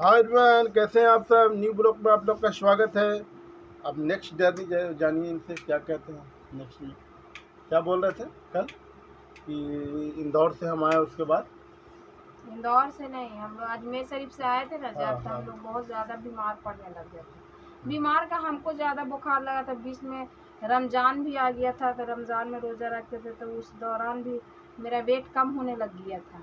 Hi everyone, कैसे हैं आप सब। न्यू ब्लॉग में आप लोग का स्वागत है। अब नेक्स्ट जर्नी जानिए इनसे क्या कहते हैं। नेक्स्ट में क्या बोल रहे थे कल कि इंदौर से हम आए, उसके बाद इंदौर से नहीं, हम लोग अजमेर शरीफ से आए थे ना। हाँ जब तो हाँ हम लोग बहुत ज़्यादा बीमार पड़ने लग गए थे। बीमार का हमको ज़्यादा बुखार लगा था। बीच में रमज़ान भी आ गया था, तो रमज़ान में रोज़ा रखते थे, तो उस दौरान भी मेरा वेट कम होने लग गया था।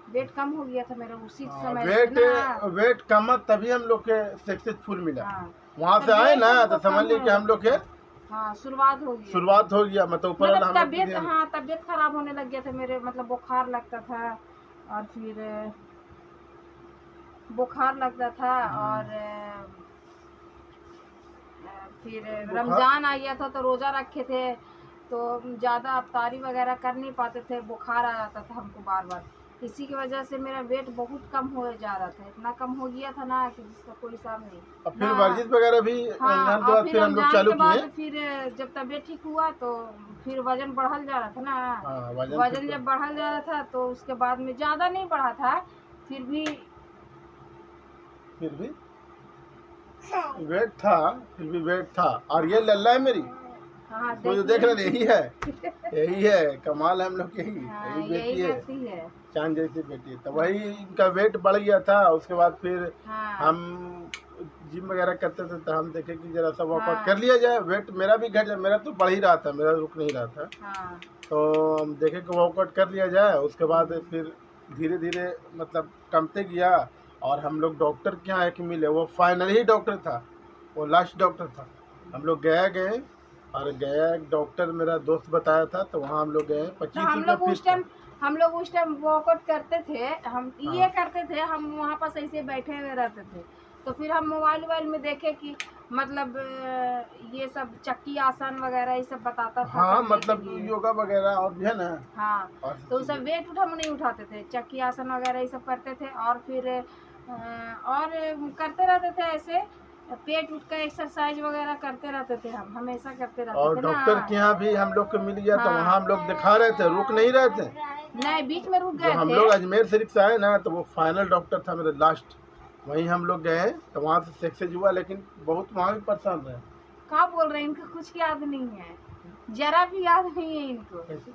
वेट कम हो गया था मेरा उसी हाँ, समय से ना। वेट कम तभी हम लोग के सक्सेसफुल मिला। हाँ, वहाँ तो से आए वेट ना हमको तो कम समझ लीजिए होने कि हम लग लोग के गया। हाँ, शुरुआत हो गई। शुरुआत हो गया। मतलब ऊपर वाला मतलब हम लोग तबीयत, हाँ, तबीयत खराब होने लग गया था मेरे। मतलब बुखार लगता था, और बुखार लगता था, और फिर बुखार। रमज़ान आ गया था तो रोज़ा रखे थे, तो ज़्यादा अफ्तारी वगैरह कर नहीं पाते थे। बुखार आ जाता था हमको बार बार। इसी की वजह से मेरा वेट बहुत कम हो जा रहा था। इतना कम हो गया था ना कि जिसका कोई हिसाब नहीं और फिर ना। वर्जिश वगैरह भी हाँ, रमजान के और बाद फिर फिर हम लोग रमज़ान चालू के किए। बाद फिर जब तबीयत ठीक हुआ तो फिर वज़न बढ़ल जा रहा था ना। हाँ, वजन वज़न फिर जब बढ़ल जा रहा था तो उसके बाद में ज़्यादा नहीं बढ़ा था, फिर भी फिर भी वेट था। फिर भी वेट था। और ये लल्ला है मेरी, हाँ, इसको जो देख रहे हैं यही है। यही है, कमाल है हम लोग की। हाँ, यही यही बेटी है, बेटी है। चांद जैसी बेटी है। तो वही इनका वेट बढ़ गया था। उसके बाद फिर हाँ, हम जिम वगैरह करते थे, तो हम देखे कि जरा सा वर्कआउट हाँ, कर लिया जाए। वेट मेरा भी घट जाए, मेरा तो बढ़ ही रहा था, मेरा रुक नहीं रहा था। हाँ, तो हम देखे कि वर्कआउट कर लिया जाए। उसके बाद फिर धीरे धीरे मतलब कमते गया। और हम लोग डॉक्टर के यहाँ एक मिले, वो फाइनल ही डॉक्टर था, वो लास्ट डॉक्टर था। हम लोग गए और गया, एक डॉक्टर मेरा दोस्त बताया था, तो वहाँ हम लोग गए। तो 25 रुपये फीस था। हम लोग उस टाइम वर्कआउट करते थे। हम ये हाँ करते थे, हम वहाँ पास ऐसे बैठे हुए रहते थे। तो फिर हम मोबाइल वोबाइल में देखे कि मतलब ये सब चक्की आसन वगैरह ये सब बताता था हाँ, करने के मतलब लिए। योगा वगैरह और भी है ना। हाँ, और तो चीज़ें। सब वेट उठा नहीं उठाते थे, चक्की आसन वगैरह ये सब करते थे। और फिर और करते रहते थे ऐसे। पेट उठ का एक्सरसाइज वगैरह करते रहते थे, हम हमेशा करते रहते और थे ना। डॉक्टर के यहाँ भी हम लोग को मिल गया, तो वहाँ हम हाँ, लोग दिखा रहे थे, रुक नहीं रहे थे। नहीं, बीच में रुक जो गए हम थे। लोग अजमेर शरीफ से आए ना, तो वो फाइनल डॉक्टर था मेरा लास्ट। वहीं हम लोग गए, तो वहाँ से सक्सेस हुआ, लेकिन बहुत वहाँ भी परेशान रहे। कहाँ बोल रहे हैं, इनको कुछ याद नहीं है, जरा भी याद नहीं है इनको। कैसे?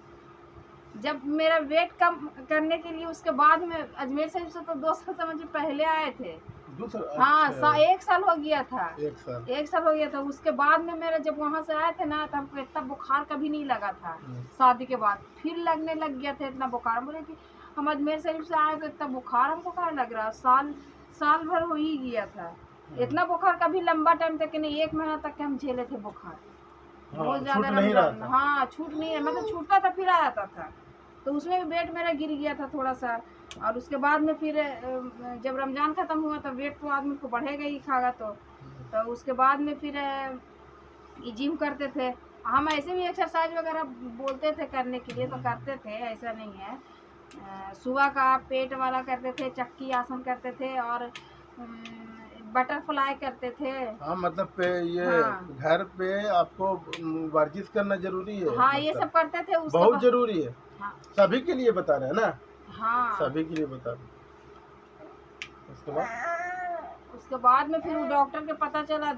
जब मेरा वेट कम करने के लिए उसके बाद में अजमेर शरीफ से तो 2 साल समझिए पहले आए थे। दूसरा हाँ, अच्छा। 1 साल हो गया था। एक साल। 1 साल हो गया था। उसके बाद में मेरा जब वहाँ से आए थे ना, तो हमको इतना बुखार कभी नहीं लगा था। शादी के बाद फिर लगने लग गया था इतना बुखार। हम बोले कि हम अजमेर शरीफ से आए तो इतना बुखार हमको कहाँ लग रहा। साल भर हो ही गया था। इतना बुखार कभी लंबा टाइम तक नहीं, 1 महीना तक के हम झेले थे बुखार। हाँ, बहुत छूट ज़्यादा नहीं रहा रमजान, था। हाँ, छूट नहीं है, मतलब छूटता था फिर आ जाता था। तो उसमें भी वेट मेरा गिर गया था थोड़ा सा। और उसके बाद में फिर जब रमज़ान ख़त्म हुआ तो वेट तो आदमी को बढ़ेगा ही, खागा तो उसके बाद में फिर ये जिम करते थे। हम ऐसे भी एक्सरसाइज वगैरह बोलते थे करने के लिए, तो करते थे, ऐसा नहीं है। सुबह का पेट वाला करते थे, चक्की आसन करते थे, और बटरफ्लाई करते थे। हाँ, मतलब ये हाँ, घर पे आपको वर्जिश करना जरूरी है, हाँ, ये मतलब सब करते थे उसके बहुत बाद। जरूरी है। हाँ, सभी के लिए बता रहे हैं ना, हाँ, सभी के लिए बता रहे हैं। उसके बाद में फिर वो डॉक्टर के पता चला।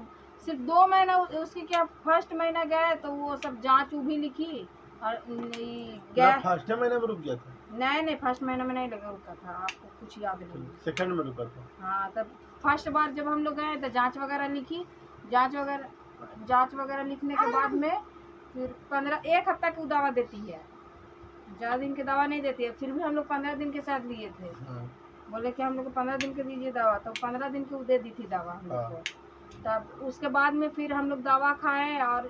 सिर्फ 2 महीना उसकी क्या, फर्स्ट महीना गए तो वो सब जांच भी लिखी। और ना फर्स्ट महीने में रुक गया था, नहीं, फर्स्ट महीने में नहीं लगा रुका था, आपको कुछ याद नहीं। सेकंड में रुका था। हाँ, तब फर्स्ट बार जब हम लोग गए तो जांच वगैरह लिखी। जांच वगैरह लिखने के बाद में फिर 1 हफ्ता की दवा देती है, ज़्यादा दिन की दवा नहीं देती है। फिर भी हम लोग 15 दिन के साथ लिए थे। हाँ, बोले कि हम लोग को 15 दिन के दीजिए दवा, तो 15 दिन की वो दे दी थी दवा हम लोग को। तब उसके बाद में फिर हम लोग दवा खाए, और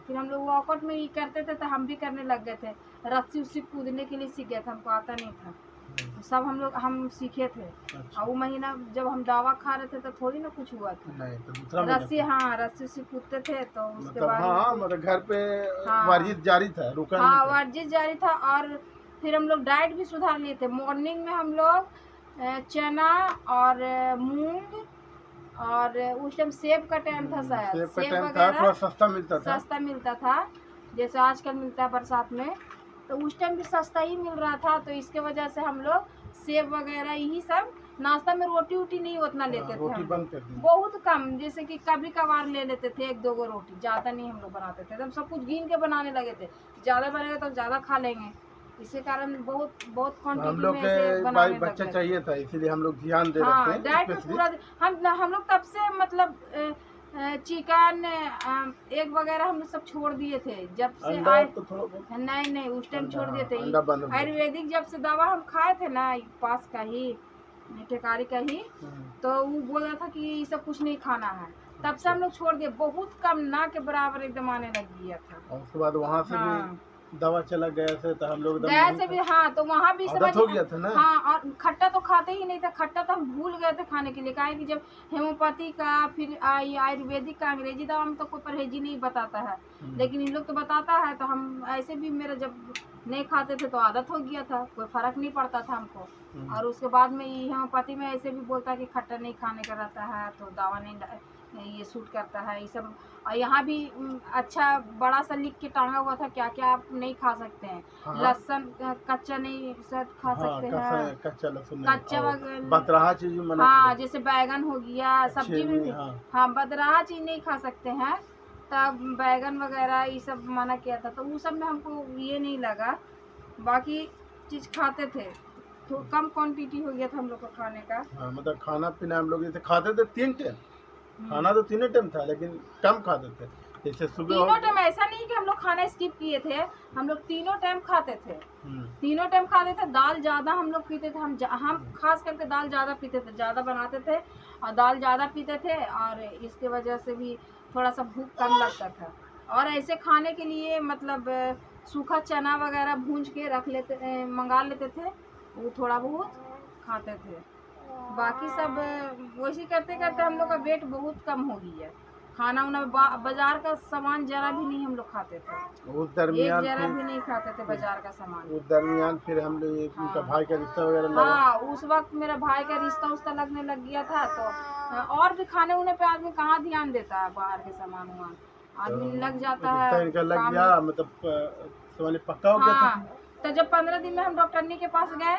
फिर हम लोग वर्कआउट में ही करते थे, तो हम भी करने लग गए थे। रस्सी उस्सी कूदने के लिए सीख गए थे, हमको आता नहीं था। तो सब हम सीखे थे। अच्छा। और वो महीना जब हम दवा खा रहे थे तो थोड़ी ना कुछ हुआ था। नहीं तो दूसरा रस्सी, हाँ, रस्सी उस्सी कूदते थे, तो उसके मतलब बाद हाँ, में मतलब घर पे हाँ, वर्जिश जारी था, रुका नहीं हाँ, था। वर्जिश जारी था। और फिर हम लोग डाइट भी सुधार लिए थे। मॉर्निंग में हम लोग चना और मूंग, और उस टाइम सेब का टाइम था शायद, सेब का सेब टाइम था, थोड़ा वगैरह सस्ता मिलता था, जैसे आजकल मिलता है बरसात में। तो उस टाइम भी सस्ता ही मिल रहा था, तो इसके वजह से हम लोग सेब वगैरह यही सब नाश्ता में रोटी वोटी नहीं उतना लेते थे रोटी हम बंद कर दी। बहुत कम, जैसे कि कभी कभार ले लेते थे 1-2 गो रोटी, ज़्यादा नहीं हम लोग बनाते थे। तब सब कुछ गिन के बनाने लगे थे, ज़्यादा बनेगा तो ज़्यादा खा लेंगे, इसी कारण बहुत बहुत हम क्वांटिटी लोग में के ऐसे भाई बनाने बच्चा लगे थे। चाहिए था, इसीलिए हम लोग ध्यान दे हाँ, रखे हैं डाइट में स्पेशली। पूरा हम लोग तब से मतलब चिकन एग वगैरह हम लोग सब छोड़ दिए थे जब से अंडा आए। तो थोड़ा बहुत नहीं उस टाइम छोड़ दिए थे। अंडा बंद हो गया। आयुर्वेदिक जब से दवा हम खाए थे ना, पास का ही टेकारी का ही, तो वो बोल रहा था कि ये सब कुछ नहीं खाना है, तब से हम लोग छोड़ दिए। बहुत कम, ना के बराबर एकदम आने लग गया था। और उसके बाद वहाँ से हाँ, भी दवा चला गया से, तो हम लोग गया से भी, हाँ, तो वहाँ भी आदत हो गया था ना। हाँ, और खट्टा तो खाते ही नहीं था, खट्टा तो हम भूल गए थे खाने के लिए। काहे कि जब हेमोपैथी का फिर ये आयुर्वेदिक का, अंग्रेजी दवा में तो कोई परहेजी नहीं बताता है, लेकिन इन लोग तो बताता है। तो हम ऐसे भी, मेरा जब नहीं खाते थे तो आदत हो गया था, कोई फर्क नहीं पड़ता था हमको। और उसके बाद में ये हेमोपैथी में ऐसे भी बोलता है कि खट्टा नहीं खाने का रहता है, तो दवा नहीं ये सूट करता है, ये सब। और यहाँ भी अच्छा बड़ा सा लिख के टांगा हुआ था क्या क्या आप नहीं खा सकते हैं। हाँ। लहसुन कच्चा नहीं सब खा सकते हैं, कच्चा लहसुन कच्चा बतराहा चीज मना। हाँ, जैसे बैगन हो गया, सब्जी में भी। हाँ। हाँ, बदराहा चीज नहीं खा सकते हैं, तब बैगन वगैरह ये सब मना किया था, तो वो सब में हमको ये नहीं लगा। बाकी चीज खाते थे, तो कम क्वांटिटी हो गया था हम लोग का खाने का। हाँ, मतलब खाना पीना हम लोग जैसे खाते थे 3 टाइम, खाना तो 3 टाइम था, लेकिन कम खाते थे। जैसे सुबह तीनों टाइम, ऐसा नहीं कि हम लोग खाना स्किप किए थे, हम लोग तीनों टाइम खाते थे। तीनों टाइम खाते थे। दाल ज़्यादा हम लोग पीते थे, हम खास करके दाल ज़्यादा पीते थे, ज़्यादा बनाते थे और दाल ज़्यादा पीते थे, और इसके वजह से भी थोड़ा सा भूख कम लगता था। और ऐसे खाने के लिए मतलब सूखा चना वगैरह भूंज के रख लेते, मंगा लेते थे, वो थोड़ा बहुत खाते थे। बाकी सब वैसे करते करते हम लोग का वेट बहुत कम हो गया है। खाना उना बाजार का सामान जरा भी नहीं हम लोग खाते थे, उस दरमियान एक जरा भी नहीं खाते थे बाजार का सामान। उस दरमियान फिर हम लोग उनका भाई का रिश्ता वगैरह लगा। हाँ, उस वक्त मेरा भाई का रिश्ता उस्ता लगने लग गया था, तो और भी खाने उन्हें पे आदमी कहाँ ध्यान देता है, बाहर के सामान वामान आदमी लग जाता है। रिश्ता इनका लग गया, मतलब समझ पक्का हो गया था। हाँ, तो जब 15 दिन में हम डॉक्टरनी के पास गए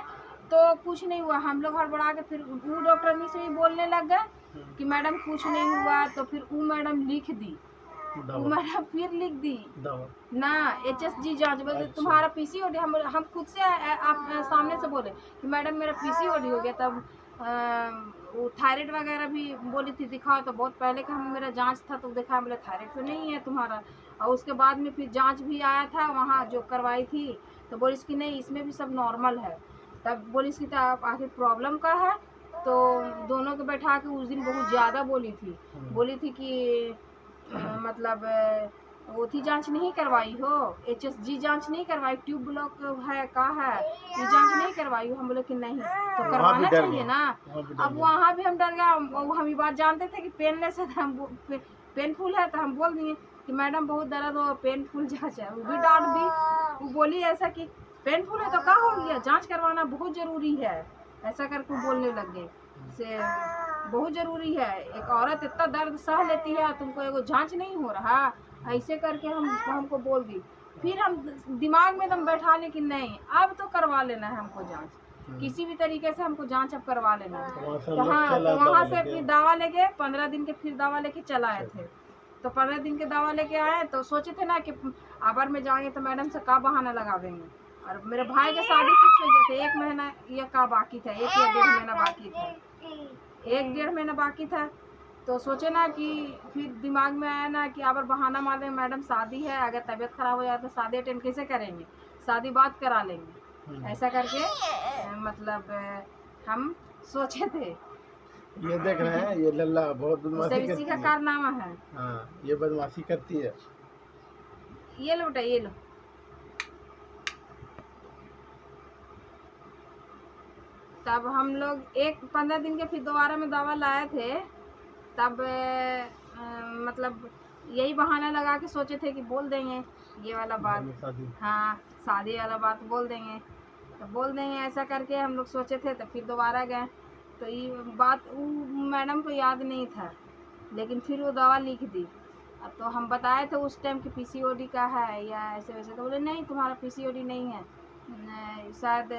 तो कुछ नहीं हुआ। हम लोग हड़बड़ा के फिर वो डॉक्टरनी से भी बोलने लग गए कि मैडम कुछ नहीं हुआ, तो फिर वो मैडम लिख दी, वो मैडम फिर लिख दी ना HSG जांच, बोलते तुम्हारा PCOD। हम खुद से आप सामने से बोले कि मैडम मेरा PCOD हो गया। तब वो थायराइड वगैरह भी बोली थी दिखाओ, तो बहुत पहले का मेरा जांच था, तो देखा बोले थायराइड तो नहीं है तुम्हारा। और उसके बाद में फिर जांच भी आया था वहाँ जो करवाई थी, तो बोली इसकी नहीं, इसमें भी सब नॉर्मल है। तब बोली इसकी तो आखिर प्रॉब्लम का है, तो दोनों को बैठा के उस दिन बहुत ज़्यादा बोली थी कि मतलब वो थी जांच नहीं करवाई हो, HSG जांच नहीं करवाई, ट्यूब ब्लॉक है का है, ये जांच नहीं करवाई हो। हम बोले कि नहीं, तो करवाना चाहिए ना। अब वहाँ भी हम डर गया, हम ये बात जानते थे कि पेनलेस है, तो हम पेनफुल है, तो हम बोल दिए कि मैडम बहुत दर्द हो, पेनफुल जांच है। वो भी डांट दी, वो बोली ऐसा कि पेनफुल है तो क्या हो गया, जांच करवाना बहुत ज़रूरी है, ऐसा करके बोलने लग गए से बहुत ज़रूरी है। एक औरत इतना दर्द सह लेती है, तुमको एगो जांच नहीं हो रहा, ऐसे करके हमको बोल दी। फिर हम दिमाग में एकदम बैठा ले कि नहीं, अब तो करवा लेना है हमको जांच, किसी भी तरीके से हमको जांच अब करवा लेना है। तो हाँ, तो वहाँ से फिर दवा लेके 15 दिन के फिर दवा लेके चला आए थे। तो 15 दिन के दवा लेके आए, तो सोचे थे ना कि अबर में जाएंगे तो मैडम से का बहाना लगा देंगे। और मेरे भाई का शादी फिक्स हो गया था, 1 महीना या का बाकी था, 1 या 1.5 महीना बाकी था, 1-1.5 महीना बाकी था। तो सोचे ना कि फिर दिमाग में आया ना कि अगर बहाना मार दें, मैडम शादी है, अगर तबीयत खराब हो जाए तो शादी अटेंड कैसे करेंगे, शादी बात करा लेंगे, ऐसा करके मतलब हम सोचे थे। ये देख रहे हैं, ये लल्ला बहुत बदमाशी करती का कारनामा है। हाँ, ये बदमाशी करती है। ये लो बेटा, ये लो। तब हम लोग 15 दिन के फिर दोबारा में दवा लाए थे, तब मतलब यही बहाना लगा के सोचे थे कि बोल देंगे ये वाला बात, हाँ शादी वाला बात बोल देंगे, तो बोल देंगे ऐसा करके हम लोग सोचे थे। तो फिर दोबारा गए, तो ये बात मैडम को याद नहीं था, लेकिन फिर वो दवा लिख दी। अब तो हम बताए थे उस टाइम कि PCOD का है या ऐसे वैसे, तो बोले नहीं तुम्हारा PCOD नहीं है, शायद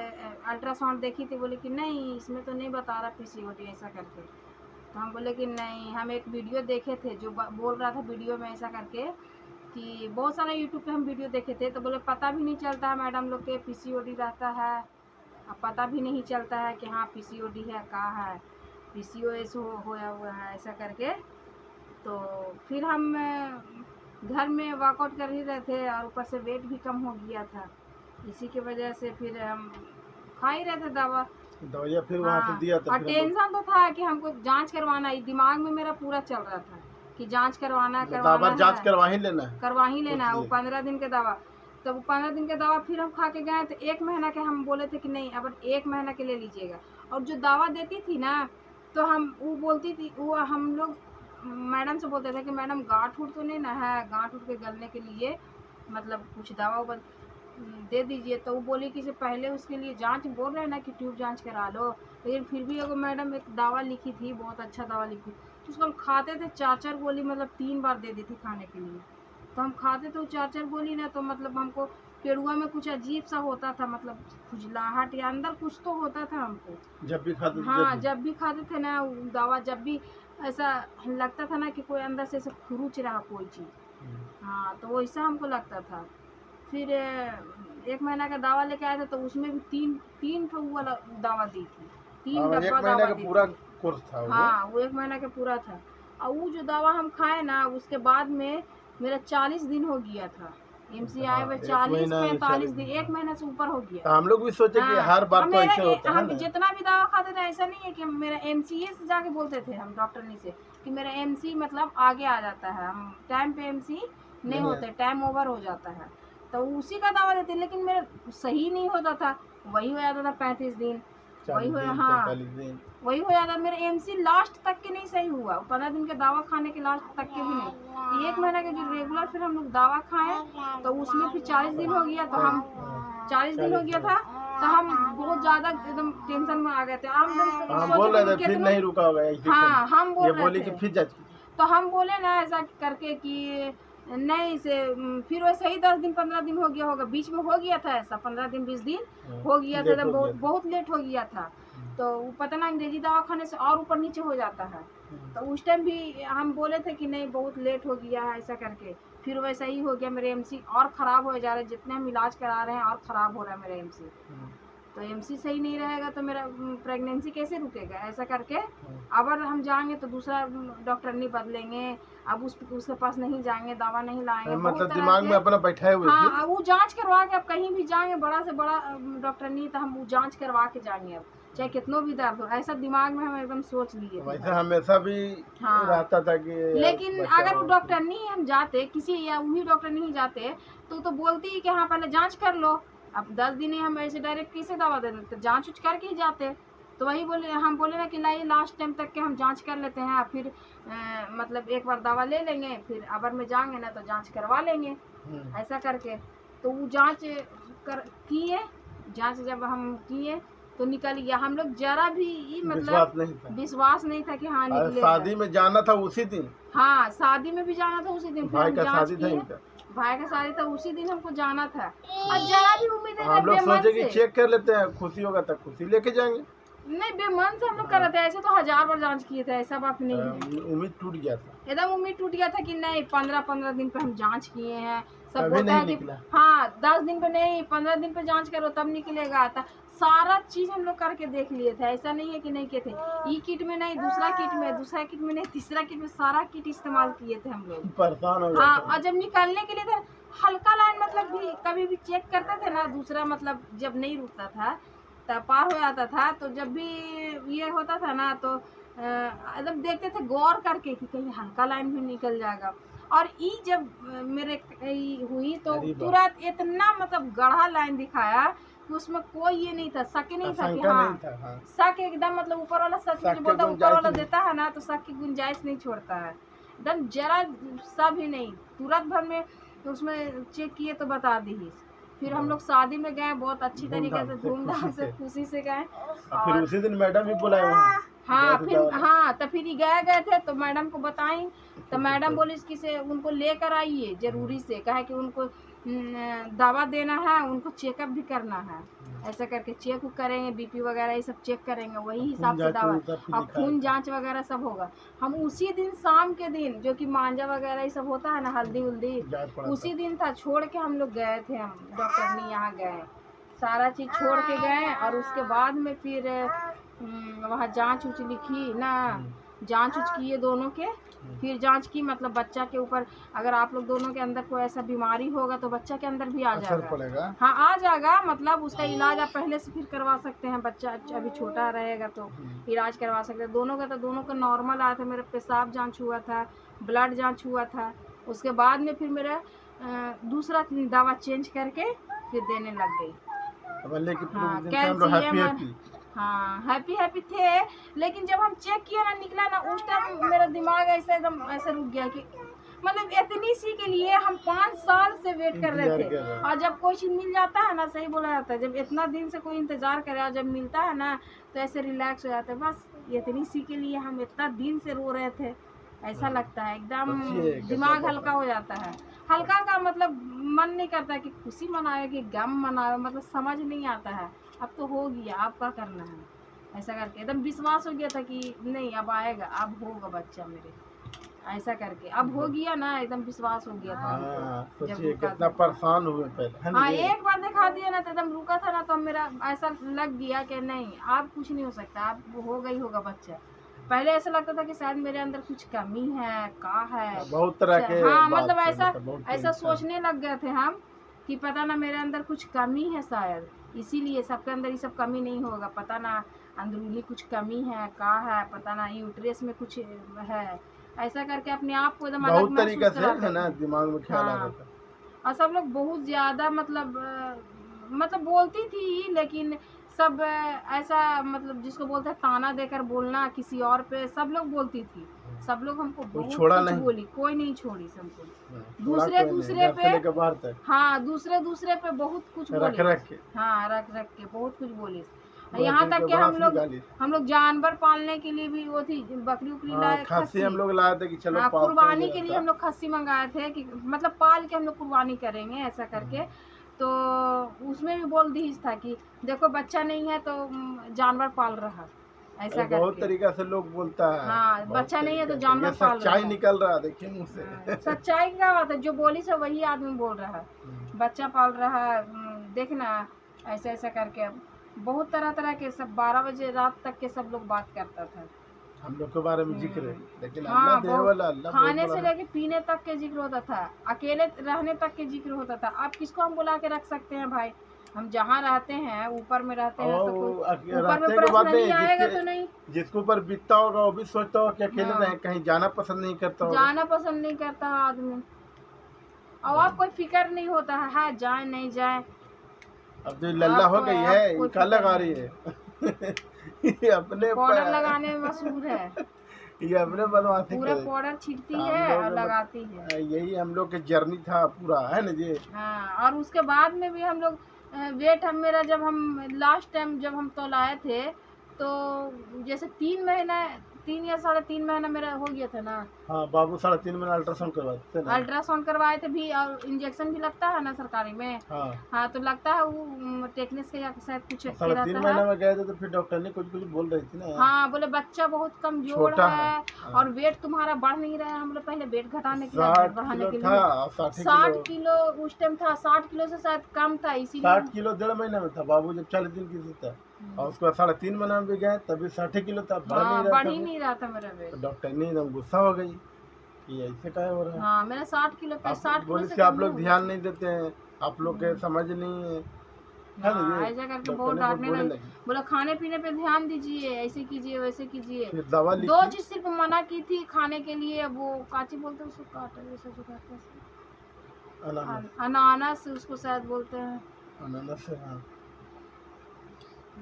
अल्ट्रासाउंड देखी थी, बोले कि नहीं इसमें तो नहीं बता रहा पीसीओडी ऐसा करके। तो हम बोले कि नहीं, हम एक वीडियो देखे थे जो बोल रहा था वीडियो में ऐसा करके कि बहुत सारा यूट्यूब पे हम वीडियो देखे थे, तो बोले पता भी नहीं चलता है मैडम लोग के पीसीओडी रहता है, अब पता भी नहीं चलता है कि हाँ पीसीओडी है कहाँ है, पीसीओएस होया हुआ है ऐसा करके। तो फिर हम घर में वर्कआउट कर ही रहे थे और ऊपर से वेट भी कम हो गया था, इसी की वजह से फिर हम खा ही रहे थे दवाइयाँ फिर वहाँ से दिया था। और टेंशन तो था कि हमको जांच करवाना है, दिमाग में मेरा पूरा चल रहा था कि जांच करवाना जांच करवा ही लेना है वो 15 दिन के दवा। तो वो 15 दिन के दवा फिर हम खा के गए तो 1 महीना के हम बोले थे कि नहीं अब 1 महीना के ले लीजिएगा। और जो दवा देती थी ना तो हम वो बोलती थी, वो हम लोग मैडम से बोलते थे कि मैडम गांठ उठ तो नहीं ना है, गांठ उठ के गलने के लिए मतलब कुछ दवा दे दीजिए। तो वो बोली कि पहले उसके लिए जांच बोल रहे हैं ना कि ट्यूब जांच करा लो, लेकिन फिर भी अगर मैडम एक दवा लिखी थी, बहुत अच्छा दवा लिखी, तो उसको हम खाते थे 4-4 गोली, मतलब 3 बार दे दी थी खाने के लिए। तो हम खाते थे 4-4 गोली ना, तो मतलब हमको पेड़ुआ में कुछ अजीब सा होता था, मतलब खुजलाहट या अंदर कुछ तो होता था हमको जब भी खाते थे। हाँ जब भी खाते थे ना दवा, जब भी ऐसा लगता था ना कि कोई अंदर से ऐसे खुरुच रहा कोई चीज़, हाँ तो वैसा हमको लगता था। फिर 1 महीना का दवा लेके आए थे तो उसमें भी 3 ठो वाला दवा दी थी, 3 डब्बा दवा दी पूरा कोर्स था वो। हाँ वो 1 महीना का पूरा था। और वो जो दवा हम खाए ना उसके बाद में मेरा 40 दिन हो गया था MCI में, 40-45 दिन, 1 महीना से ऊपर हो गया। तो हम लोग भी सोचे कि हर बार तो ऐसे होता है हम जितना भी दवा खाते थे ऐसा नहीं है कि मेरा MCA से जाके बोलते थे हम डॉक्टरनी से कि मेरा MC मतलब आगे आ जाता है, हम टाइम पे MC नहीं होते, टाइम ओवर हो जाता है, तो उसी का दवा देते, लेकिन मेरा सही नहीं होता था, वही हो जाता था 35 दिन, वही हो वही हो जाता। मेरा MC लास्ट तक के नहीं सही हुआ, 15 दिन के दवा खाने के लास्ट तक के भी नहीं, 1 महीना के जो रेगुलर फिर हम लोग दवा खाएं तो उसमें फिर 40 दिन हो गया। तो हम 40 दिन हो गया था तो हम बहुत ज्यादा एकदम टेंशन में आ गए थे। हम बोल रहे थे फिर नहीं रुका होगा। हाँ हम बोल रहे थे, तो हम बोले ना ऐसा करके कि नहीं से फिर वैसे ही 10 दिन 15 दिन हो गया होगा, बीच में हो गया था ऐसा 15 दिन 20 दिन हो गया था, बहुत लेट हो गया था। तो पता ना अंग्रेजी दवा खाने से और ऊपर नीचे हो जाता है, तो उस टाइम भी हम बोले थे कि नहीं बहुत लेट हो गया है ऐसा करके। फिर वैसा ही हो गया, मेरे MC और ख़राब हो जा रहे, जितने हम इलाज करा रहे हैं और ख़राब हो रहा है मेरा MC। तो MC सही नहीं रहेगा तो मेरा प्रेगनेंसी कैसे रुकेगा ऐसा करके। अब हम जाएंगे तो दूसरा डॉक्टर नहीं बदलेंगे, अब उसके पास नहीं जाएंगे, दवा नहीं लाएंगे, मतलब दिमाग में अपना बैठाए हुए। हाँ वो जांच करवा के अब कहीं भी जाएंगे, बड़ा से बड़ा डॉक्टर नहीं तो हम वो जांच करवा के जाएंगे, अब चाहे कितना भी दर्द हो, ऐसा दिमाग में हम एकदम सोच लिए। वैसे हमेशा भी रहता था कि लेकिन अगर वो डॉक्टर नहीं हम जाते किसी या वही डॉक्टर नहीं जाते तो बोलती कि हाँ पहले जांच कर लो। अब 10 दिन हम ऐसे डायरेक्ट कैसे दवा दे देते, जांच उच करके ही जाते। तो वही बोले, हम बोले ना कि लाइए लास्ट टाइम तक के हम जांच कर लेते हैं, फिर मतलब एक बार दवा ले लेंगे, फिर अबर में जाएंगे ना तो जांच करवा लेंगे ऐसा करके। तो वो जांच किए, जांच जब हम किए तो निकल गया। हम लोग जरा भी मतलब विश्वास नहीं था कि हाँ निकलेगा। शादी में जाना था उसी दिन, हाँ शादी में भी जाना था उसी दिन, भाई का शादी था इनका, भाई का शादी था उसी दिन हमको जाना था। और जरा भी उम्मीद है हम लोग सोचे कि चेक कर लेते हैं, खुशी होगा तब खुशी लेके जाएंगे। नहीं बेमन से हम लोग कर रहे थे, ऐसे तो 1000 बार जांच किए थे, ऐसा बात नहीं है। उम्मीद टूट गया था, एकदम उम्मीद टूट गया था कि नहीं 15-15 दिन पे हम जांच किए हैं, सब बोलता है कि हाँ 10 दिन पे नहीं 15 दिन पे जांच करो तब निकलेगा। था सारा चीज हम लोग करके देख लिए थे, ऐसा नहीं है कि नहीं किए थे। ई किट में नहीं, दूसरा किट में, दूसरा किट में नहीं, तीसरा किट में, सारा किट इस्तेमाल किए थे हम लोग, परेशान हो गए। हाँ और जब निकालने के लिए थे हल्का लाइन मतलब भी कभी भी चेक करते थे ना, दूसरा मतलब जब नहीं रुकता था तब पार हो जाता था, तो जब भी ये होता था ना तो एकदम देखते थे गौर करके कि कहीं हल्का लाइन भी निकल जाएगा। और ई जब मेरे हुई तो तुरंत इतना मतलब गढ़ा लाइन दिखाया कि उसमें कोई ये नहीं था, शक नहीं था कि हाँ शक एकदम मतलब ऊपर वाला शक जो बोलता है ऊपर वाला देता है ना, तो शक की गुंजाइश नहीं छोड़ता है, एकदम जरा सा भी नहीं। तुरंत भर में तो उसमें चेक किए तो बता दी। फिर हम लोग शादी में गए, बहुत अच्छी तरीके से धूमधाम से खुशी से गए। फिर उसी दिन मैडम भी बुलाए हाँ फिर हाँ तो फिर गए थे तो मैडम को बताई, तो मैडम बोली इसकी से उनको लेकर आइए जरूरी से, कहे कि उनको दवा देना है, उनको चेकअप भी करना है। ऐसा करके चेक करेंगे, बीपी वगैरह ये सब चेक करेंगे, वही हिसाब से दवा और खून जांच वगैरह सब होगा। हम उसी दिन शाम के दिन जो कि मांझा वगैरह ये सब होता है ना, हल्दी उल्दी, उसी दिन था, छोड़ के हम लोग गए थे, हम डॉक्टरनी यहाँ गए, सारा चीज़ छोड़ के गए। और उसके बाद में फिर वहाँ जांच उच लिखी ना, जांच उच किए दोनों के, फिर जांच की, मतलब बच्चा के ऊपर अगर आप लोग दोनों के अंदर कोई ऐसा बीमारी होगा तो बच्चा के अंदर भी आ जाएगा। हाँ आ जाएगा, मतलब उसका इलाज आप पहले से फिर करवा सकते हैं। बच्चा अभी छोटा रहेगा तो इलाज करवा सकते हैं। दोनों का तो दोनों का नॉर्मल आया था। मेरा पेशाब जांच हुआ था, ब्लड जांच हुआ था। उसके बाद में फिर मेरा दूसरा दवा चेंज करके फिर देने लग गई। हाँ कैल्शियम, हाँ हैप्पी थे। लेकिन जब हम चेक किया ना, निकला ना, उस टाइम मेरा दिमाग ऐसे एकदम ऐसे रुक गया कि मतलब इतनी सी के लिए हम 5 साल से वेट कर रहे थे। और जब कोई चीज़ मिल जाता है ना, सही बोला जाता है, जब इतना दिन से कोई इंतज़ार करे और जब मिलता है ना तो ऐसे रिलैक्स हो जाता है। बस इतनी सी के लिए हम इतना दिन से रो रहे थे, ऐसा लगता है एकदम दिमाग हल्का हो जाता है। हल्का का मतलब मन नहीं करता कि खुशी मनाए कि गम मनाए, मतलब समझ नहीं आता है। अब तो हो गया, अब क्या करना है। ऐसा करके एकदम विश्वास हो गया था कि नहीं अब आएगा, अब होगा बच्चा मेरे, ऐसा करके अब हो गया ना, एकदम विश्वास हो गया था। जब कितना परेशान हुए पहले। हाँ एक बार दिखा दिया ना तो एकदम रुका था ना, तो मेरा ऐसा लग गया कि नहीं अब कुछ नहीं हो सकता, अब होगा ही होगा बच्चा। पहले ऐसा लगता था कि शायद मेरे अंदर कुछ कमी है, का है, बहुत तरह के हाँ मतलब ऐसा सोचने लग गए थे हम कि पता ना मेरे अंदर कुछ कमी है शायद, इसीलिए सबके अंदर ये सब कमी नहीं होगा, पता ना अंदरूनी कुछ कमी है, का है, पता ना यूट्रस में कुछ है। ऐसा करके अपने आप को एकदम अलग महसूस कराते थे ना, दिमाग में ख्याल आ रहा था। और सब लोग बहुत ज़्यादा मतलब बोलती थी, लेकिन सब ऐसा मतलब जिसको बोलते हैं ताना देकर बोलना किसी और पे, सब लोग बोलती थी। सब लोग हमको बहुत कुछ बोली, कोई नहीं छोड़ी सबको। दूसरे पे हाँ दूसरे पे बहुत कुछ बोली, हाँ रख के बहुत कुछ बोली। यहाँ तक कि हम लोग जानवर पालने के लिए भी वो थी, बकरी उकरी लाए, खस्सी हम लोग लाए थे कि चलो कुर्बानी के लिए हम लोग खस्सी मंगाए थे कि मतलब पाल के हम लोग कुर्बानी करेंगे ऐसा करके। तो उसमें भी बोल दी था कि देखो बच्चा नहीं है तो जानवर पाल रहा, ऐसा करके बहुत तरीका से लोग बोलता है। हाँ बच्चा नहीं है तो जानवर पाल रहा, सच्चाई निकल रहा है, देखिए मुँह से। सच्चाई क्या बात है, जो बोली से वही आदमी बोल रहा है, बच्चा पाल रहा है, देखना ऐसा ऐसा करके। बहुत तरह के सब 12 बजे रात तक के सब लोग बात करता था हम लोग के बारे में जिक्र है, लेकिन हाँ, अल्लाह खाने से लेके पीने तक के जिक्र होता था, अकेले रहने तक के जिक्र होता था। आप किसको हम बुला के रख सकते हैं भाई, हम जहाँ रहते हैं ऊपर में रहते हैं तो ऊपर में प्रश्न नहीं आएगा तो नहीं। जिसके ऊपर बीतता होगा वो भी सोचता होगा कि अकेले रहे, कहीं जाना पसंद नहीं करता होगा, जाना पसंद नहीं करता आदमी, और आप कोई फिक्र नहीं होता है जाए नहीं जाए। अब जो लल्ला हो गई है क्या लगा रही है ये अपने पाउडर लगाने में मशहूर है, ये अपने बदमाशी पूरा पाउडर छींटती है और लगाती है। यही हम लोग के जर्नी था पूरा, है ना जी। हाँ और उसके बाद में भी हम लोग वेट मेरा जब हम लास्ट टाइम जब हम तौलाए थे तो जैसे 3 या 3.5 महीना मेरा हो गया था ना। हाँ बाबू 3.5 महीना अल्ट्रासाउंड करवाए थे ना, अल्ट्रासाउंड करवाए थे भी, और इंजेक्शन भी लगता है ना सरकारी में। हाँ तो लगता है वो टेक्निस के शायद कुछ 3.5 महीना में गए थे तो फिर डॉक्टर ने कुछ बोल रही थी ना। हाँ बोले बच्चा बहुत कमजोर है और वेट तुम्हारा बढ़ नहीं रहा है। हम लोग पहले वेट घटाने के लिए बढ़ाने के लिए 60 किलो उस टाइम था, 60 किलो से शायद कम था, इसीलिए 60 किलो 1.5 महीना में था बाबू जब 40 दिन की था, और उसके बाद 3.5 महीना में भी गए तभी 60 किलो था, बढ़ ही नहीं रहा था मेरा वेट। तो डॉक्टर ने एकदम गुस्सा हो गई कि ऐसे क्या हो रहा है। हाँ मेरा 60 किलो पे 60 किलो से आप लोग ध्यान नहीं देते हैं, आप लोग के समझ नहीं है। ऐसा करके बहुत डांटने लगी, बोला खाने पीने पे ध्यान दीजिए, ऐसे कीजिए वैसे कीजिए। दवा 2 चीज सिर्फ मना की थी खाने के लिए, वो काची बोलते हैं उसको, अनानास उसको शायद बोलते हैं, अनानास से। हाँ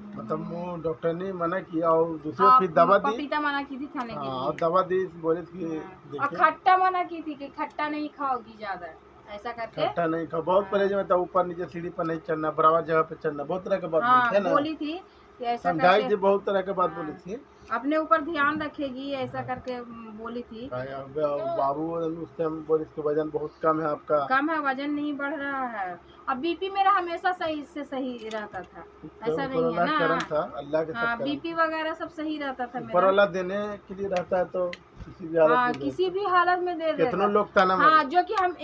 मतलब वो डॉक्टर ने मना किया और दूसरे फिर दवा दी, पपीता मना की थी खाने के लिए, और दवा दी, बोले कि और खट्टा मना की थी कि खट्टा नहीं खाओगी ज्यादा, ऐसा करके खट्टा नहीं खाओ। बहुत परहेज में था, ऊपर नीचे सीढ़ी पर नहीं चढ़ना, बराबर जगह पे चढ़ना, बहुत तरह के बात हाँ, बोली थी कि ऐसा समझाई थी, बहुत तरह के बात बोली थी। अपने ऊपर ध्यान रखेगी ऐसा करके बोली थी। अब बाबू उससे हम बोले इसका वजन बहुत कम है आपका। कम है, वजन नहीं बढ़ रहा है। अब बीपी मेरा हमेशा सही से सही रहता था, ऐसा ऊपर नहीं है वाला करम ना। था, अल्लाह के हाँ, सब करम। बीपी वगैरह सब सही रहता था ऊपर मेरा। वाला देने के लिए रहता है तो किसी भी हालत हाँ, में किसी देता भी हालत में दे है। देगा। कितनों लोग ताना हाँ, मारे। जो कि हम